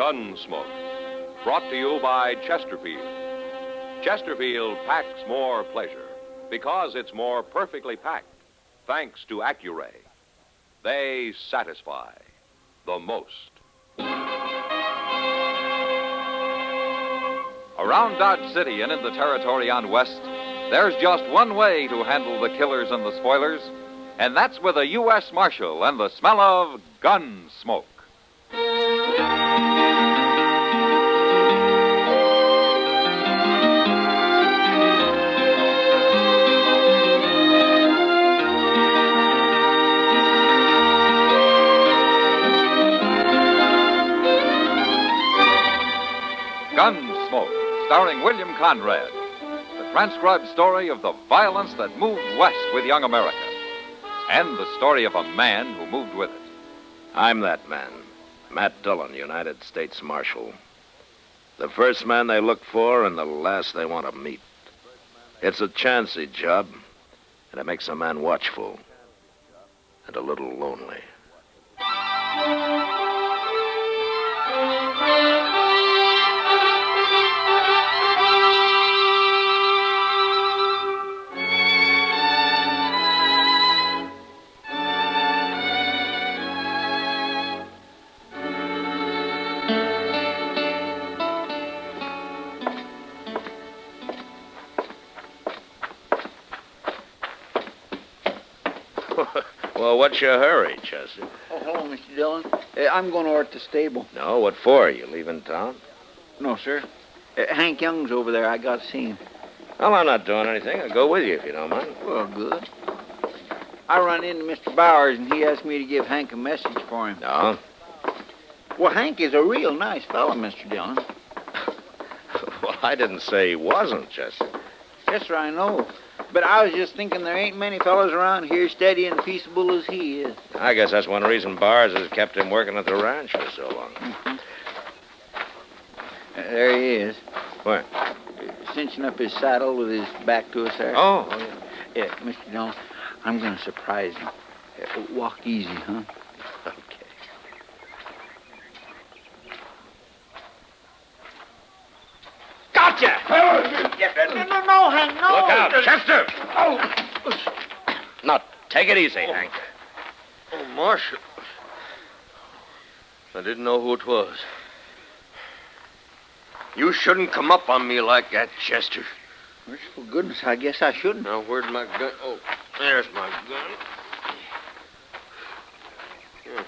Gunsmoke, brought to you by Chesterfield. Chesterfield packs more pleasure because it's more perfectly packed, thanks to Accuray. They satisfy the most. Around Dodge City and in the territory on West, there's just one way to handle the killers and the spoilers, and that's with a U.S. Marshal and the smell of gun smoke. Gunsmoke, starring William Conrad. The transcribed story of the violence that moved west with young America. And the story of a man who moved with it. I'm that man, Matt Dillon, United States Marshal. The first man they look for and the last they want to meet. It's a chancy job, and it makes a man watchful and a little lonely. Well, what's your hurry, Chester? Oh, hello, Mr. Dillon. I'm going over to the stable. No, what for? You leaving town? No, sir. Hank Young's over there. I got to see him. Well, I'm not doing anything. I'll go with you if you don't mind. Well, good. I run into Mr. Bowers, and he asked me to give Hank a message for him. No? Well, Hank is a real nice fellow, Mr. Dillon. Well, I didn't say he wasn't, Chester. Yes, sir, I know. But I was just thinking there ain't many fellows around here steady and peaceable as he is. I guess that's one reason Bowers has kept him working at the ranch for so long. Mm-hmm. There he is. Where? Cinching up his saddle with his back to us there. Oh, yeah. Mr. Dillon, I'm going to surprise him. Walk easy, huh? Okay. Gotcha! No, Hank, no. Look out, Chester! Oh! Now, take it easy, Hank. Oh, Marshal. I didn't know who it was. You shouldn't come up on me like that, Chester. Merciful goodness, I guess I shouldn't. Now, where'd my gun? Oh, there's my gun. Yeah.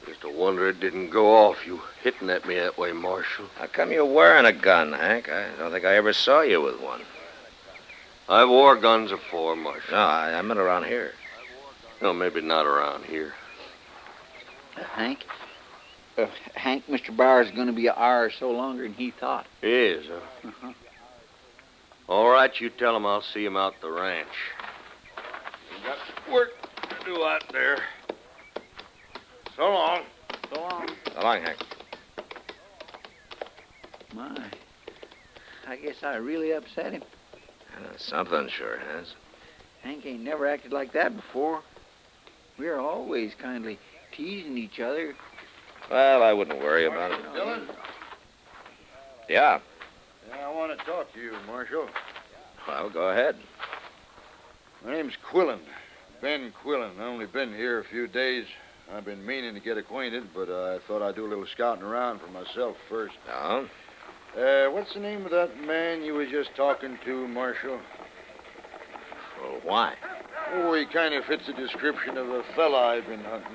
Just a wonder it didn't go off, you hitting at me that way, Marshal. How come you're wearing a gun, Hank? I don't think I ever saw you with one. I've wore guns before, Marshal. No, I meant around here. No, maybe not around here. Hank, Mr. Bowers is going to be an hour or so longer than he thought. He is, huh? Uh-huh. All right, you tell him I'll see him out the ranch. We got work to do out there. So long. So long. So long, Hank. My, I guess I really upset him. Something sure has. Hank ain't never acted like that before. We're always kindly teasing each other. Well, I wouldn't worry about it. Dillon? Yeah. Yeah, I want to talk to you, Marshal. Well, go ahead. My name's Quillen. Ben Quillen. I only been here a few days. I've been meaning to get acquainted, but I thought I'd do a little scouting around for myself first. No? What's the name of that man you was just talking to, Marshal? Well, why? Oh, he kind of fits the description of a fella I've been hunting.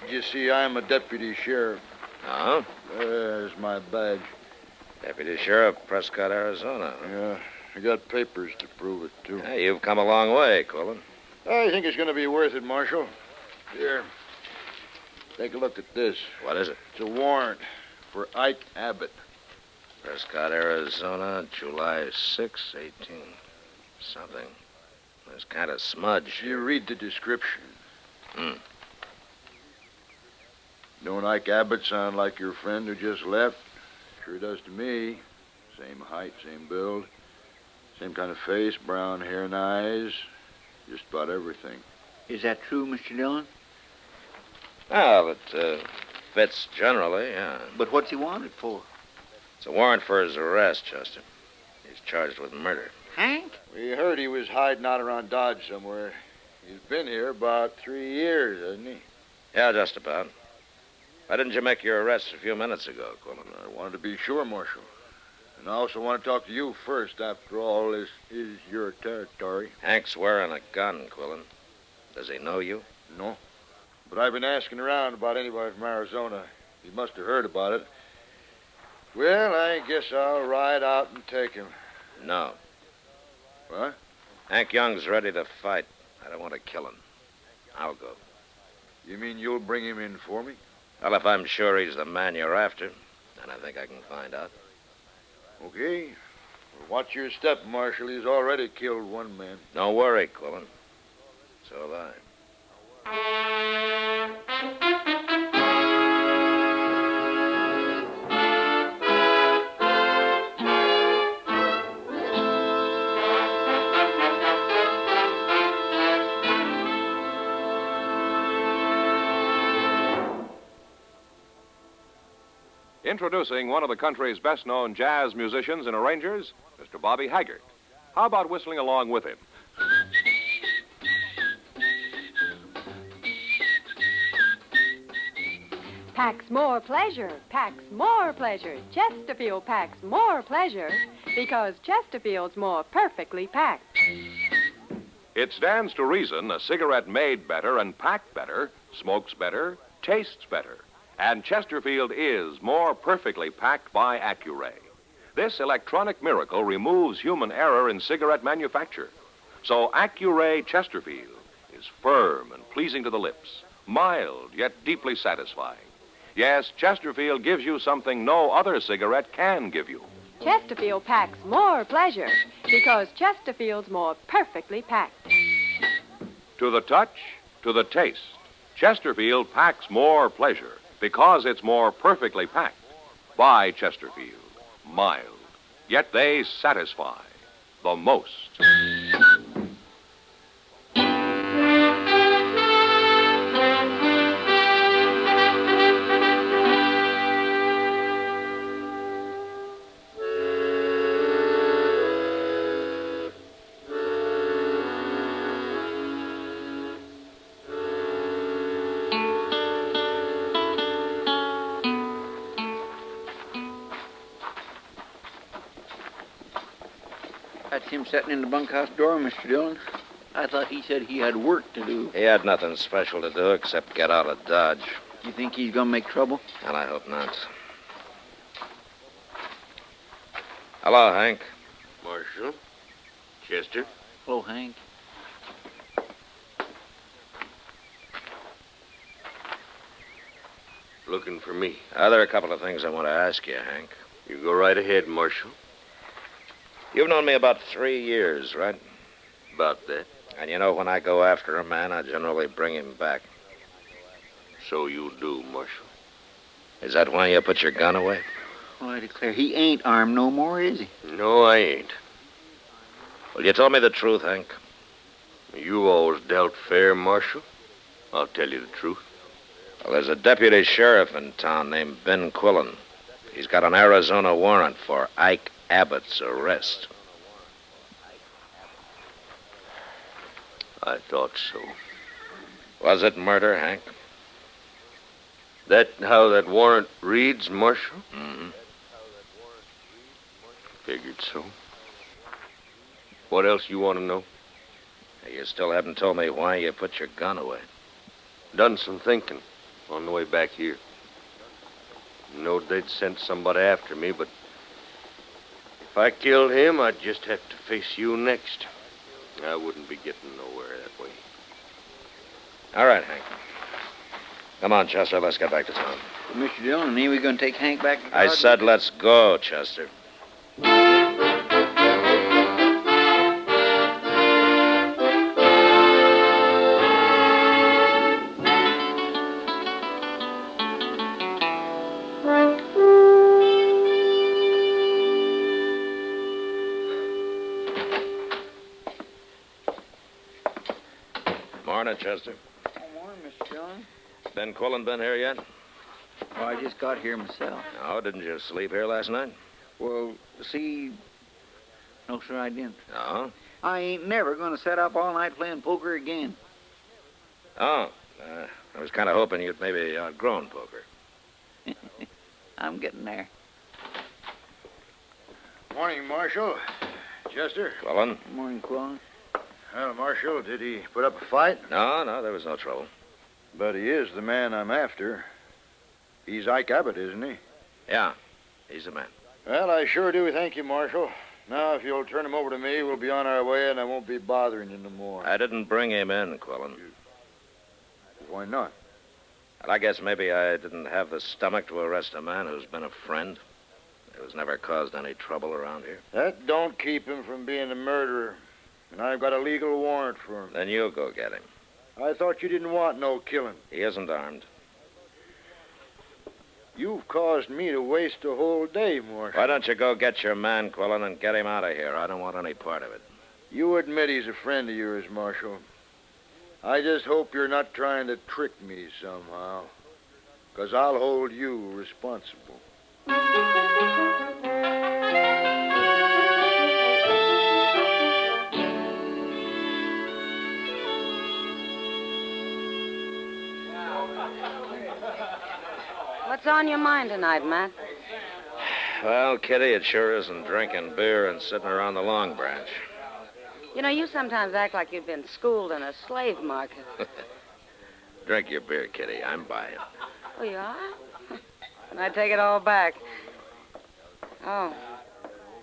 You see, I'm a deputy sheriff. No? There's my badge. Deputy Sheriff, Prescott, Arizona. Yeah, I got papers to prove it, too. Yeah, you've come a long way, Quillen. I think it's going to be worth it, Marshal. Here, take a look at this. What is it? It's a warrant for Ike Abbott. Prescott, Arizona, July 6, 18. Something. It's kind of smudge. You read the description. Hmm. Don't Ike Abbott sound like your friend who just left? Sure does to me. Same height, same build. Same kind of face, brown hair and eyes. Just about everything. Is that true, Mr. Dillon? Ah, but fits generally, yeah. But what's he wanted for? It's a warrant for his arrest, Chester. He's charged with murder. Hank? We heard he was hiding out around Dodge somewhere. He's been here about 3 years, hasn't he? Yeah, just about. Why didn't you make your arrest a few minutes ago, Quillen? I wanted to be sure, Marshal. And I also want to talk to you first. After all, this is your territory. Hank's wearing a gun, Quillen. Does he know you? No. But I've been asking around about anybody from Arizona. He must have heard about it. Well, I guess I'll ride out and take him. No. What? Hank Young's ready to fight. I don't want to kill him. I'll go. You mean you'll bring him in for me? Well, if I'm sure he's the man you're after, then I think I can find out. Okay. Well, watch your step, Marshal. He's already killed one man. Don't worry, Quillen. So have I. Introducing one of the country's best-known jazz musicians and arrangers, Mr. Bobby Haggart. How about whistling along with him? Packs more pleasure, packs more pleasure. Chesterfield packs more pleasure because Chesterfield's more perfectly packed. It stands to reason a cigarette made better and packed better smokes better, tastes better. And Chesterfield is more perfectly packed by Accuray. This electronic miracle removes human error in cigarette manufacture. So Accuray Chesterfield is firm and pleasing to the lips, mild yet deeply satisfying. Yes, Chesterfield gives you something no other cigarette can give you. Chesterfield packs more pleasure because Chesterfield's more perfectly packed. To the touch, to the taste, Chesterfield packs more pleasure because it's more perfectly packed by Chesterfield. Mild, yet they satisfy the most. That's him sitting in the bunkhouse door, Mr. Dillon. I thought he said he had work to do. He had nothing special to do except get out of Dodge. You think he's gonna make trouble? And I hope not. Hello, Hank. Marshal. Chester. Hello, Hank. Looking for me. There are a couple of things I want to ask you, Hank. You go right ahead, Marshal. You've known me about 3 years, right? About that. And you know when I go after a man, I generally bring him back. So you do, Marshal. Is that why you put your gun away? Well, I declare, he ain't armed no more, is he? No, I ain't. Well, you told me the truth, Hank. You always dealt fair, Marshal. I'll tell you the truth. Well, there's a deputy sheriff in town named Ben Quillen. He's got an Arizona warrant for Ike Abbott's arrest. I thought so. Was it murder, Hank? That how that warrant reads, Marshal? Mm-hmm. Figured so. What else you want to know? You still haven't told me why you put your gun away. Done some thinking on the way back here. Knowed they'd sent somebody after me, but if I killed him, I'd just have to face you next. I wouldn't be getting nowhere that way. All right, Hank. Come on, Chester, let's get back to town. Mr. Dillon, ain't we gonna take Hank back to I Dodge? said let's go, Chester. Morning, Chester. Good morning, Mr. Dillon. Ben Quillen been here yet? Well, I just got here myself. Oh, didn't you sleep here last night? Well, see... No, sir, I didn't. No? I ain't never going to set up all night playing poker again. Oh, I was kind of hoping you'd maybe outgrown poker. I'm getting there. Morning, Marshal. Chester. Quillen? Good morning, Quillen. Well, Marshal, did he put up a fight? No, there was no trouble. But he is the man I'm after. He's Ike Abbott, isn't he? Yeah, he's the man. Well, I sure do thank you, Marshal. Now, if you'll turn him over to me, we'll be on our way, and I won't be bothering you no more. I didn't bring him in, Quillen. Why not? Well, I guess maybe I didn't have the stomach to arrest a man who's been a friend. Who's never caused any trouble around here. That don't keep him from being a murderer. And I've got a legal warrant for him. Then you go get him. I thought you didn't want no killing. He isn't armed. You've caused me to waste a whole day, Marshal. Why don't you go get your man, Quillen, and get him out of here? I don't want any part of it. You admit he's a friend of yours, Marshal. I just hope you're not trying to trick me somehow. 'Cause I'll hold you responsible. What's on your mind tonight, Matt? Well, Kitty, it sure isn't drinking beer and sitting around the Long Branch. You know, you sometimes act like you've been schooled in a slave market. Drink your beer, Kitty. I'm buying. Oh, you are? I take it all back. Oh.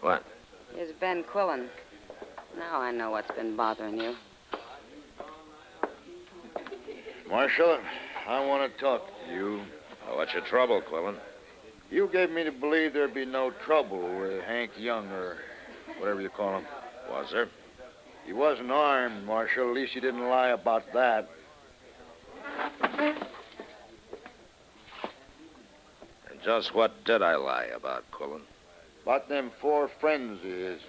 What? Here's Ben Quillen. Now I know what's been bothering you. Marshal, I want to talk to you. Well, what's your trouble, Quillen? You gave me to believe there'd be no trouble with Hank Young, or whatever you call him. Was there? He wasn't armed, Marshal. At least you didn't lie about that. And just what did I lie about, Quillen? About them 4 friends of his.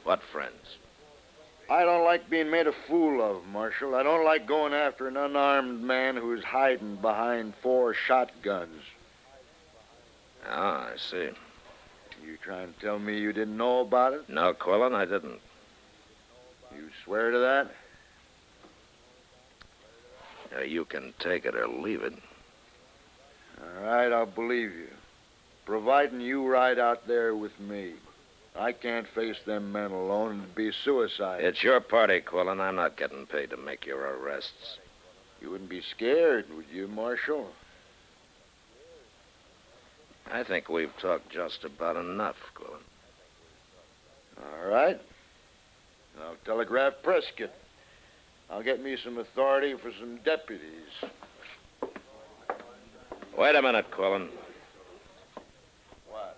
What friends? I don't like being made a fool of, Marshal. I don't like going after an unarmed man who's hiding behind 4 shotguns. Ah, I see. You trying to tell me you didn't know about it? No, Quillen, I didn't. You swear to that? Now, you can take it or leave it. All right, I'll believe you. Providing you ride out there with me. I can't face them men alone. It'd be suicide. It's your party, Quillen. I'm not getting paid to make your arrests. You wouldn't be scared, would you, Marshal? I think we've talked just about enough, Quillen. All right. I'll telegraph Prescott. I'll get me some authority for some deputies. Wait a minute, Quillen. What?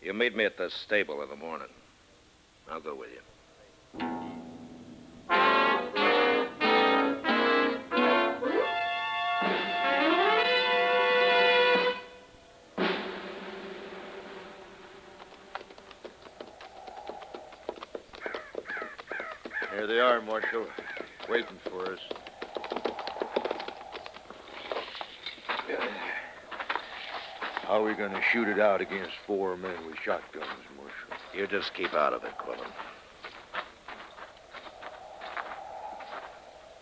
You meet me at the stable in the morning. I'll go with you. Here they are, Marshal, waiting for us. How are we going to shoot it out against 4 men with shotguns, Marshal? You just keep out of it, Quillen.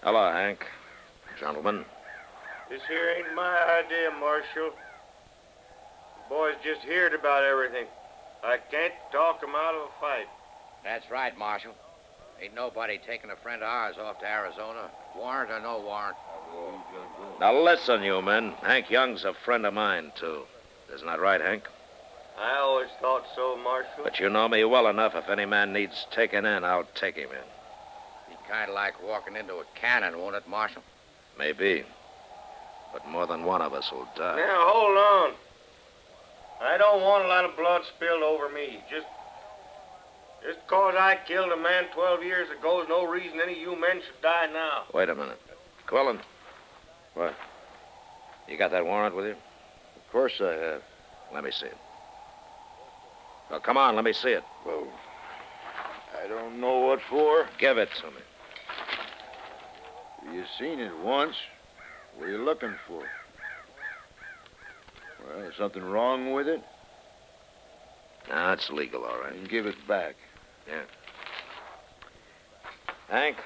Hello, Hank. Gentlemen. This here ain't my idea, Marshal. The boys just heard about everything. I can't talk 'em out of a fight. That's right, Marshal. Ain't nobody taking a friend of ours off to Arizona, warrant or no warrant. Now listen, you men. Hank Young's a friend of mine, too. Isn't that right, Hank? I always thought so, Marshal. But you know me well enough. If any man needs taken in, I'll take him in. Be kind of like walking into a cannon, won't it, Marshal? Maybe. But more than one of us will die. Now, hold on. I don't want a lot of blood spilled over me. Just 'cause I killed a man 12 years ago is no reason any of you men should die now. Wait a minute. Quillen. What? You got that warrant with you? Of course I have. Let me see it. Well, come on, let me see it. Well, I don't know what for. Give it to me. You seen it once. What are you looking for? Well, is something wrong with it? Nah, it's legal, all right. Then give it back. Yeah. Hank,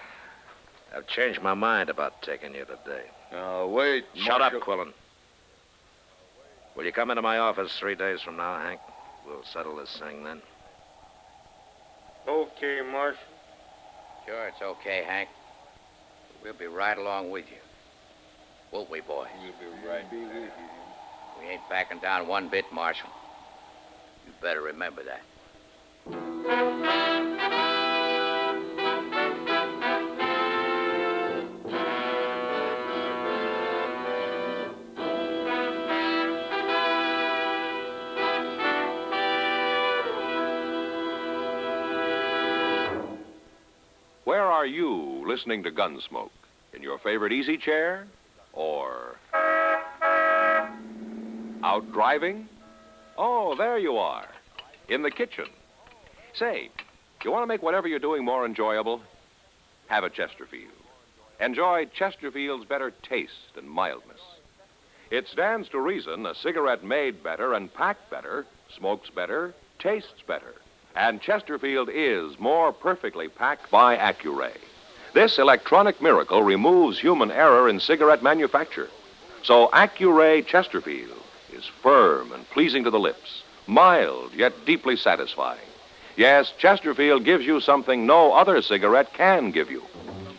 I've changed my mind about taking you today. Now, wait, Shut Marshal. up, Quillen. Will you come into my office 3 days from now, Hank? We'll settle this thing then. Okay, Marshal. Sure, it's okay, Hank. We'll be right along with you. Won't we, boys? We'll be right with you. We ain't backing down one bit, Marshal. You better remember that. Where are you listening to Gunsmoke? In your favorite easy chair? Or out driving? Oh, there you are. In the kitchen. Say, you want to make whatever you're doing more enjoyable? Have a Chesterfield. Enjoy Chesterfield's better taste and mildness. It stands to reason a cigarette made better and packed better, smokes better, tastes better. And Chesterfield is more perfectly packed by Accuray. This electronic miracle removes human error in cigarette manufacture. So Accuray Chesterfield is firm and pleasing to the lips, mild yet deeply satisfying. Yes, Chesterfield gives you something no other cigarette can give you.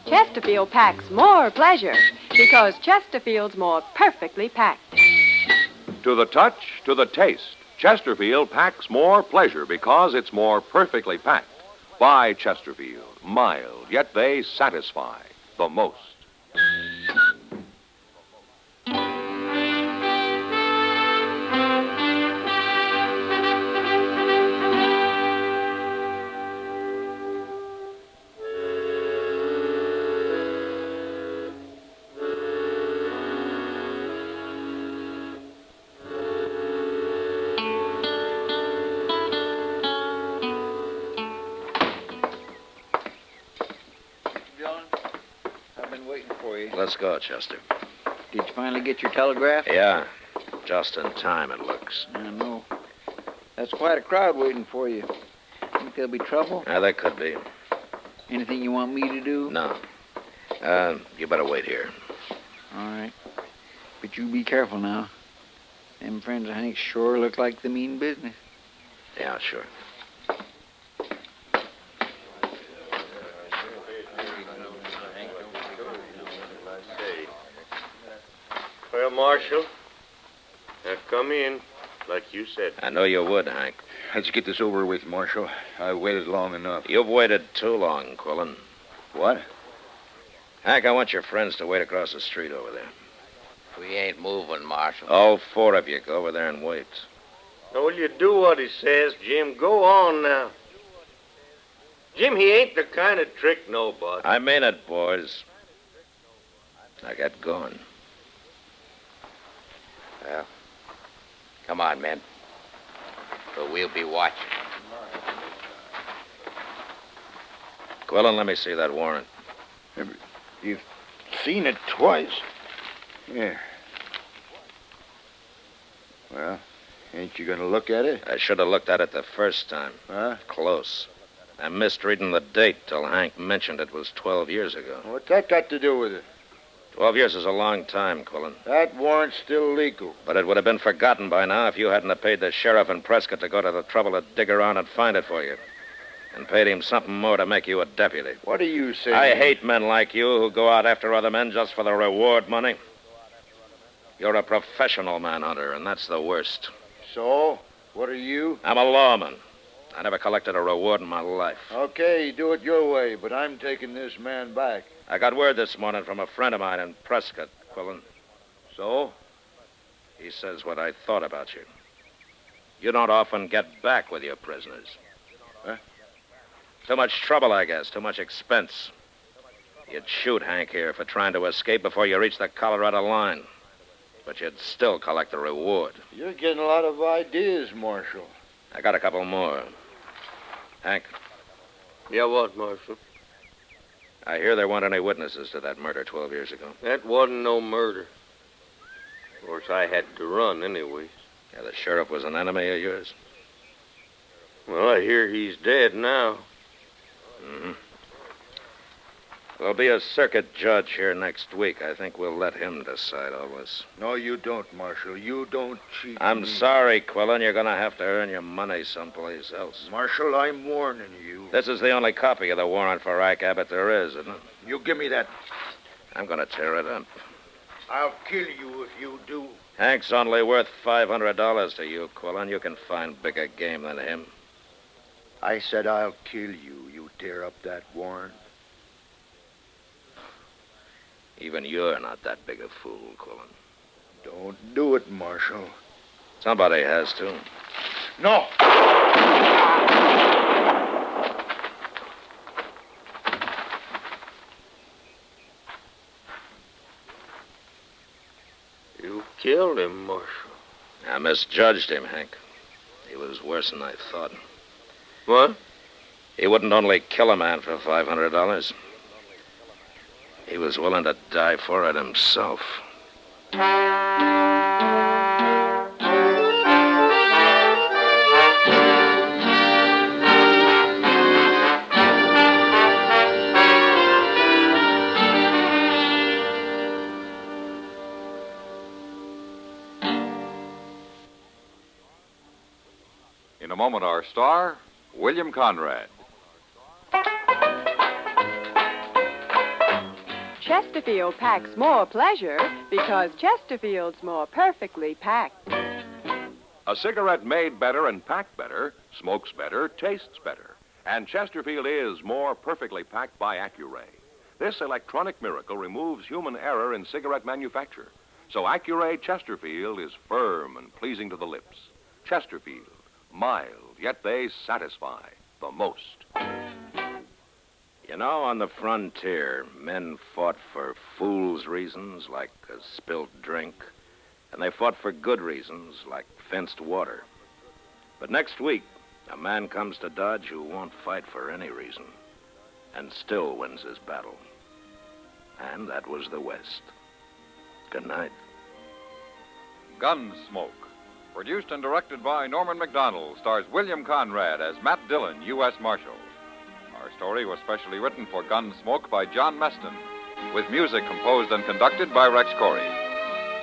Chesterfield packs more pleasure because Chesterfield's more perfectly packed. To the touch, to the taste, Chesterfield packs more pleasure because it's more perfectly packed. By Chesterfield, mild, yet they satisfy the most. John, I've been waiting for you. Let's go, Chester. Did you finally get your telegraph? Yeah, just in time, it looks. I know. That's quite a crowd waiting for you. Think there'll be trouble? Now, there could be. Anything you want me to do? No. You better wait here. All right. But you be careful now. Them friends of Hank's sure look like they mean business. Yeah, sure. Well, Marshal, now come in, like you said. I know you would, Hank. Let's get this over with, Marshal. I waited long enough. You've waited too long, Quillen. What? Hank, I want your friends to wait across the street over there. We ain't moving, Marshal. All 4 of you go over there and wait. Now, will you do what he says, Jim? Go on now. Jim, he ain't the kind of trick nobody. I mean it, boys. Now get going. Well, come on, men. But we'll be watching. Quillen, let me see that warrant. You've seen it twice. Yeah. Well, ain't you gonna look at it? I should have looked at it the first time. Huh? Close. I missed reading the date till Hank mentioned it was 12 years ago. What's that got to do with it? 12 years is a long time, Quillen. That warrant's still legal. But it would have been forgotten by now if you hadn't have paid the sheriff in Prescott to go to the trouble to dig around and find it for you. And paid him something more to make you a deputy. What are you saying? I hate men like you who go out after other men just for the reward money. You're a professional manhunter, and that's the worst. So? What are you? I'm a lawman. I never collected a reward in my life. Okay, do it your way, but I'm taking this man back. I got word this morning from a friend of mine in Prescott, Quillen. So? He says what I thought about you. You don't often get back with your prisoners. Huh? Too much trouble, I guess. Too much expense. You'd shoot Hank here for trying to escape before you reached the Colorado line. But you'd still collect the reward. You're getting a lot of ideas, Marshal. I got a couple more. Hank, Yeah, what, Marshal? I hear there weren't any witnesses to that murder 12 years ago. That wasn't no murder. Of course, I had to run anyways. Yeah, the sheriff was an enemy of yours? Well, I hear he's dead now. Mm-hmm. There'll be a circuit judge here next week. I think we'll let him decide all this. No, you don't, Marshal. You don't cheat I'm me. sorry, Quillen. You're going to have to earn your money someplace else. Marshal, I'm warning you. This is the only copy of the warrant for Ike Abbott there is, isn't it? You give me that. I'm going to tear it up. I'll kill you if you do. Hank's only worth $500 to you, Quillen. You can find bigger game than him. I said I'll kill you. You tear up that warrant. Even you're not that big a fool, Quillen. Don't do it, Marshal. Somebody has to. No! You killed him, Marshal. I misjudged him, Hank. He was worse than I thought. What? He wouldn't only kill a man for $500. He was willing to die for it himself. In a moment, our star, William Conrad. Chesterfield packs more pleasure because Chesterfield's more perfectly packed. A cigarette made better and packed better, smokes better, tastes better. And Chesterfield is more perfectly packed by Accuray. This electronic miracle removes human error in cigarette manufacture. So Accuray Chesterfield is firm and pleasing to the lips. Chesterfield, mild, yet they satisfy the most. You know, on the frontier, men fought for fool's reasons, like a spilt drink, and they fought for good reasons, like fenced water. But next week, a man comes to Dodge who won't fight for any reason, and still wins his battle. And that was the West. Good night. Gunsmoke. Produced and directed by Norman MacDonald, stars William Conrad as Matt Dillon, U.S. Marshal. Our story was specially written for Gunsmoke by John Meston, with music composed and conducted by Rex Corey.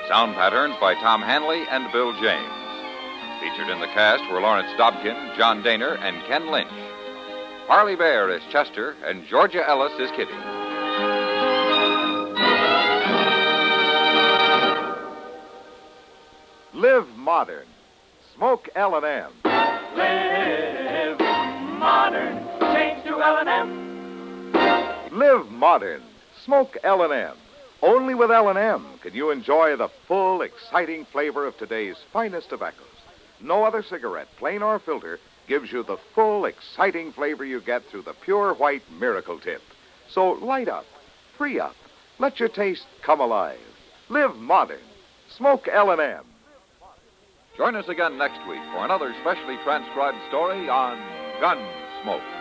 Sound patterns by Tom Hanley and Bill James. Featured in the cast were Lawrence Dobkin, John Daner, and Ken Lynch. Parley Bear is Chester, and Georgia Ellis is Kitty. Live modern. Smoke L&M. Live modern. Change to L&M. Live modern. Smoke L&M. Only with L&M can you enjoy the full, exciting flavor of today's finest tobaccos. No other cigarette, plain or filter, gives you the full, exciting flavor you get through the pure white miracle tip. So light up, free up, let your taste come alive. Live modern. Smoke L&M. Join us again next week for another specially transcribed story on Gunsmoke.